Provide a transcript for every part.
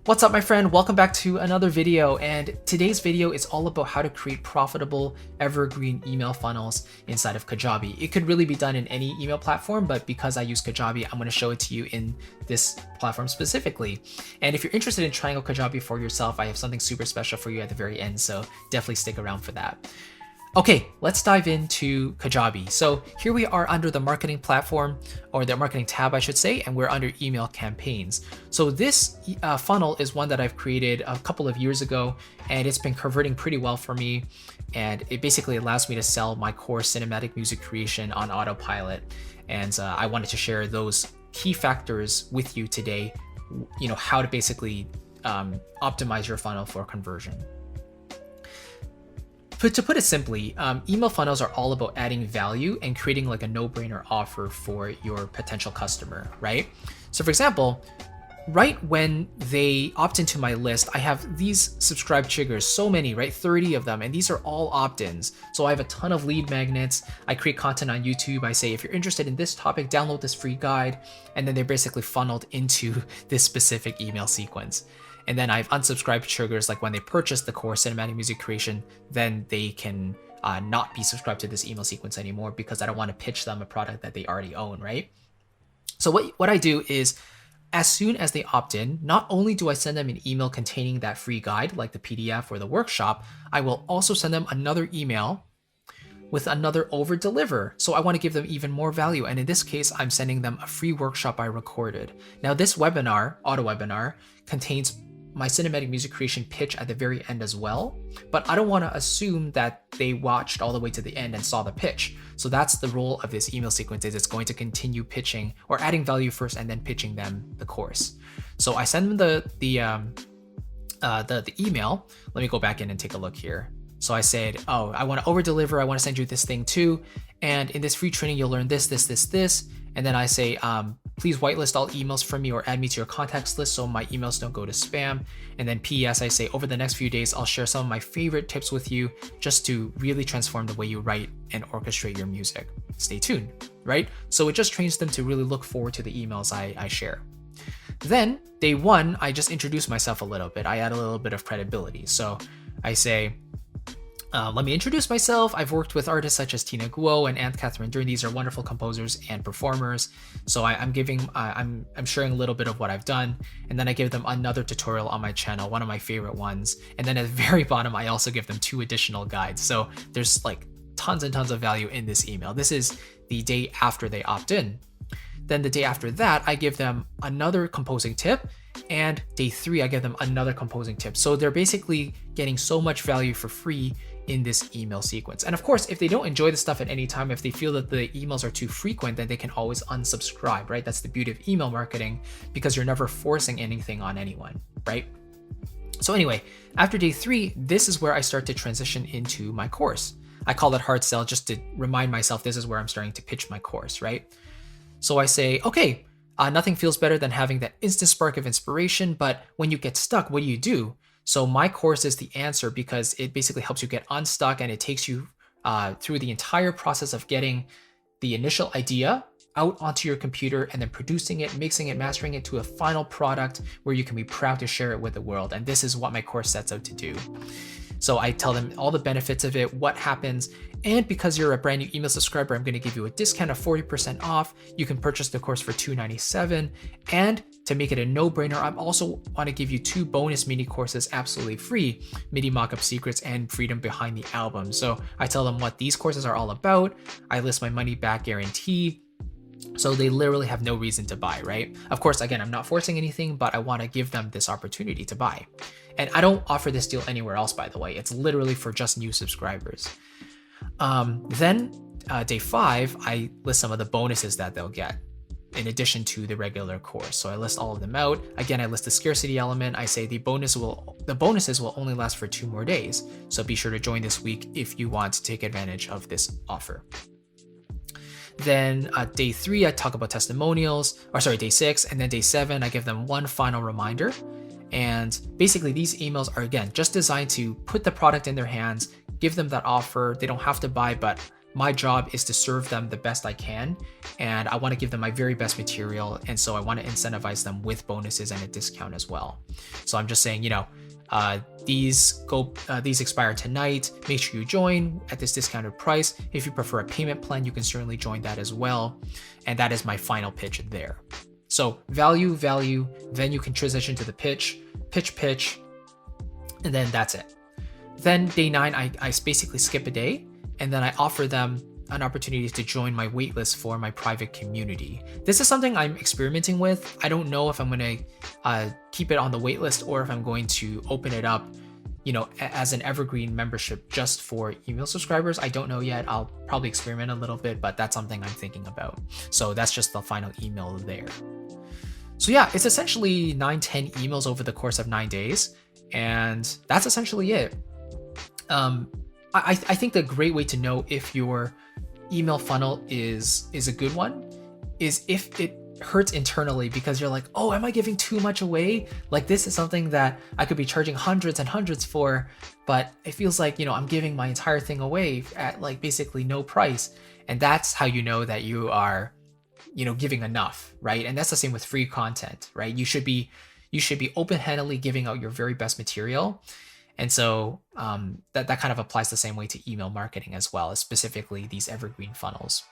What's up, my friend? Welcome back to another video, and today's video is all about how to create profitable evergreen email funnels inside of Kajabi. It could really be done in any email platform, but because I use Kajabi, I'm going to show it to you in this platform specifically. And if you're interested in trying out Kajabi for yourself, I have something super special for you at the very end, so definitely stick around for that. Okay, let's dive into Kajabi. So here we are under the marketing platform, or the marketing tab, I should say, and we're under email campaigns. So this funnel is one that I've created a couple of years ago, and it's been converting pretty well for me. And it basically allows me to sell my core cinematic music creation on autopilot. And I wanted to share those key factors with you today, how to basically optimize your funnel for conversion. To put it simply, email funnels are all about adding value and creating like a no-brainer offer for your potential customer, right? So for example, right when they opt into my list, I have these subscribe triggers, so many, right? 30 of them, and these are all opt-ins. So I have a ton of lead magnets. I create content on YouTube. I say, if you're interested in this topic, download this free guide. And then they're basically funneled into this specific email sequence. And then I have unsubscribe triggers, like when they purchase the core cinematic music creation, then they can not be subscribed to this email sequence anymore because I don't want to pitch them a product that they already own, right? So what I do is, as soon as they opt in, not only do I send them an email containing that free guide, like the PDF or the workshop, I will also send them another email with another Overdeliver. So I want to give them even more value. And in this case, I'm sending them a free workshop I recorded. Now this webinar, auto webinar, contains my cinematic music creation pitch at the very end as well, but I don't want to assume that they watched all the way to the end and saw the pitch. So that's the role of this email sequence, is it's going to continue pitching or adding value first and then pitching them the course. So I send them the email. Let me go back in and take a look here. So I said, oh, I want to over-deliver. I want to send you this thing too. And in this free training, you'll learn this. And then I say, please whitelist all emails from me or add me to your contacts list so my emails don't go to spam. And then PS, I say, over the next few days, I'll share some of my favorite tips with you just to really transform the way you write and orchestrate your music. Stay tuned, right? So it just trains them to really look forward to the emails I share. Then day one, I just introduce myself a little bit. I add a little bit of credibility. So I say, let me introduce myself. I've worked with artists such as Tina Guo and Anne-Catherine Dern. These are wonderful composers and performers. So I'm sharing a little bit of what I've done. And then I give them another tutorial on my channel, one of my favorite ones. And then at the very bottom, I also give them 2 additional guides. So there's like tons and tons of value in this email. This is the day after they opt in. Then the day after that, I give them another composing tip. And day 3, I give them another composing tip. So they're basically getting so much value for free in this email sequence. And of course, if they don't enjoy the stuff at any time, if they feel that the emails are too frequent, then they can always unsubscribe, right? That's the beauty of email marketing, because you're never forcing anything on anyone, right? So anyway, after day 3, this is where I start to transition into my course. I call it hard sell just to remind myself this is where I'm starting to pitch my course, right? So I say, okay, nothing feels better than having that instant spark of inspiration, but when you get stuck, what do? So my course is the answer, because it basically helps you get unstuck, and it takes you through the entire process of getting the initial idea out onto your computer and then producing it, mixing it, mastering it to a final product where you can be proud to share it with the world. And this is what my course sets out to do. So I tell them all the benefits of it, what happens, and because you're a brand new email subscriber, I'm going to give you a discount of 40% off. You can purchase the course for $297. And to make it a no-brainer, I'm also want to give you 2 bonus mini courses absolutely free: MIDI Mockup Secrets and Freedom Behind the Album. So I tell them what these courses are all about. I list my money back guarantee. So they literally have no reason to buy, right? Of course, again, I'm not forcing anything, but I want to give them this opportunity to buy. And I don't offer this deal anywhere else, by the way. It's literally for just new subscribers. Then day 5, I list some of the bonuses that they'll get in addition to the regular course. So I list all of them out. Again, I list the scarcity element. I say the bonuses will only last for 2 more days. So be sure to join this week if you want to take advantage of this offer. Then day 3, I talk about testimonials, day 6, and then day 7, I give them one final reminder. And basically these emails are, again, just designed to put the product in their hands, give them that offer. They don't have to buy, but my job is to serve them the best I can, and I want to give them my very best material, and so I want to incentivize them with bonuses and a discount as well. So I'm just saying, these expire tonight. Make sure you join at this discounted price. If you prefer a payment plan, you can certainly join that as well. And that is my final pitch there. So value, then you can transition to the pitch, and then that's it. Then day 9, I basically skip a day, and then I offer them an opportunity to join my waitlist for my private community. This is something I'm experimenting with. I don't know if I'm going to keep it on the waitlist or if I'm going to open it up, as an Evergreen membership just for email subscribers. I don't know yet. I'll probably experiment a little bit, but that's something I'm thinking about. So that's just the final email there. So yeah, it's essentially 9-10 emails over the course of 9 days, and that's essentially it. I think the great way to know if your email funnel is a good one is if it hurts internally, because you're like, oh, am I giving too much away? Like, this is something that I could be charging hundreds and hundreds for, but it feels like, I'm giving my entire thing away at like basically no price. And that's how you know that you are, giving enough, right? And that's the same with free content, right? You should be open-handedly giving out your very best material. And so that kind of applies the same way to email marketing as well, specifically these evergreen funnels.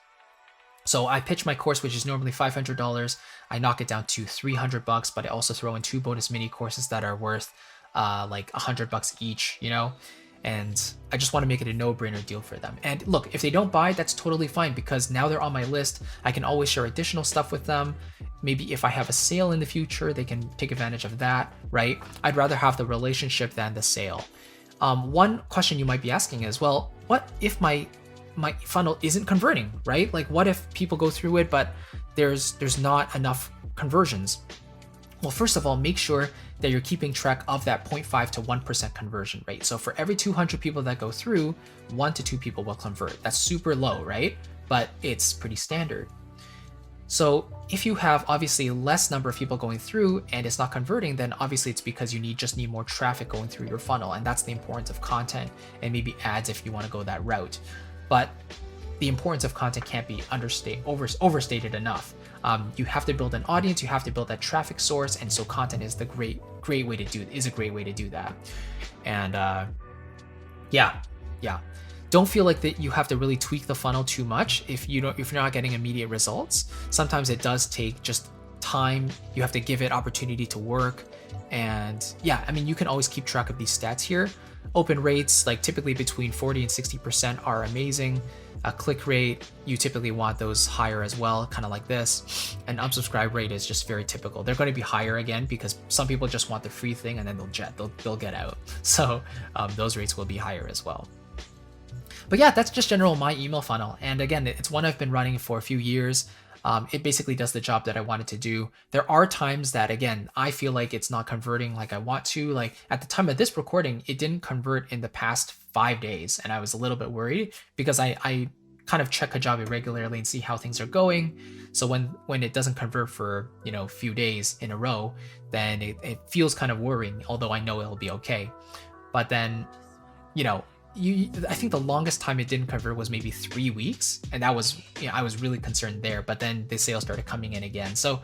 So I pitch my course, which is normally $500. I knock it down to $300, but I also throw in 2 bonus mini courses that are worth like $100 each, and I just want to make it a no-brainer deal for them. And look, if they don't buy, that's totally fine, because now they're on my list. I can always share additional stuff with them. Maybe if I have a sale in the future, they can take advantage of that, right? I'd rather have the relationship than the sale. One question you might be asking is, well, what if my funnel isn't converting, right? Like, what if people go through it, but there's not enough conversions? Well, first of all, make sure that you're keeping track of that 0.5 to 1% conversion rate. So for every 200 people that go through, 1 to 2 people will convert. That's super low, right? But it's pretty standard. So if you have obviously less number of people going through and it's not converting, then obviously it's because you just need more traffic going through your funnel. And that's the importance of content and maybe ads if you want to go that route. But the importance of content can't be overstated enough. You have to build an audience, you have to build that traffic source, and so content is a great way to do that. And yeah. Don't feel like that you have to really tweak the funnel too much if you're not getting immediate results. Sometimes it does take just time. You have to give it opportunity to work. And yeah, I mean, you can always keep track of these stats here. Open rates, like typically between 40 and 60%, are amazing. A click rate, you typically want those higher as well, kind of like this. And unsubscribe rate is just very typical. They're going to be higher again because some people just want the free thing and then they'll get out. So those rates will be higher as well. But yeah, that's just general my email funnel. And again, it's one I've been running for a few years. It basically does the job that I wanted to do. There are times that, again, I feel like it's not converting like I want to. Like at the time of this recording, it didn't convert in the past 5 days. And I was a little bit worried because I kind of check Kajabi regularly and see how things are going. So when it doesn't convert for, a few days in a row, then it feels kind of worrying, although I know it'll be okay. But then, I think the longest time it didn't convert was maybe 3 weeks, and that was, I was really concerned there. But then the sales started coming in again. So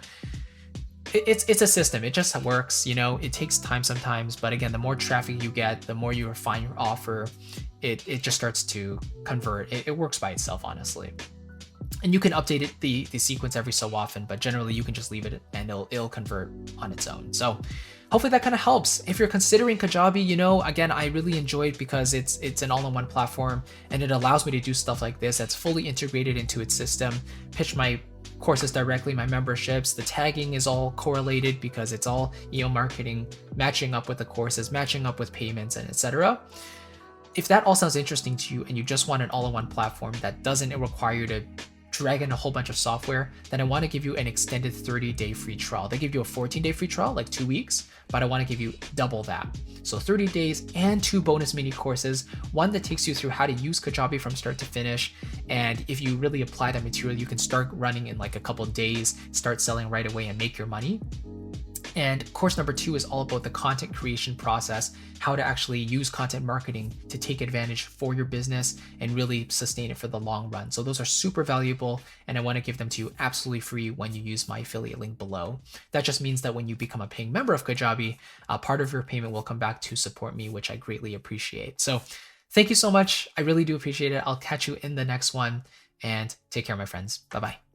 it's a system. It just works. It takes time sometimes, but again, the more traffic you get, the more you refine your offer, it just starts to convert. It works by itself, honestly. And you can update the sequence every so often, but generally you can just leave it and it'll convert on its own. So hopefully that kind of helps. If you're considering Kajabi, again, I really enjoy it because it's an all-in-one platform and it allows me to do stuff like this that's fully integrated into its system, pitch my courses directly, my memberships. The tagging is all correlated because it's all email marketing, matching up with the courses, matching up with payments, and etc. If that all sounds interesting to you and you just want an all-in-one platform that doesn't require you to drag in a whole bunch of software, then I want to give you an extended 30-day free trial. They give you a 14-day free trial, like 2 weeks, but I want to give you double that. So 30 days and 2 bonus mini courses, one that takes you through how to use Kajabi from start to finish. And if you really apply that material, you can start running in like a couple of days, start selling right away and make your money. And course number 2 is all about the content creation process, how to actually use content marketing to take advantage for your business and really sustain it for the long run. So those are super valuable, and I want to give them to you absolutely free when you use my affiliate link below. That just means that when you become a paying member of Kajabi, part of your payment will come back to support me, which I greatly appreciate. So thank you so much. I really do appreciate it. I'll catch you in the next one, and take care, my friends. Bye-bye.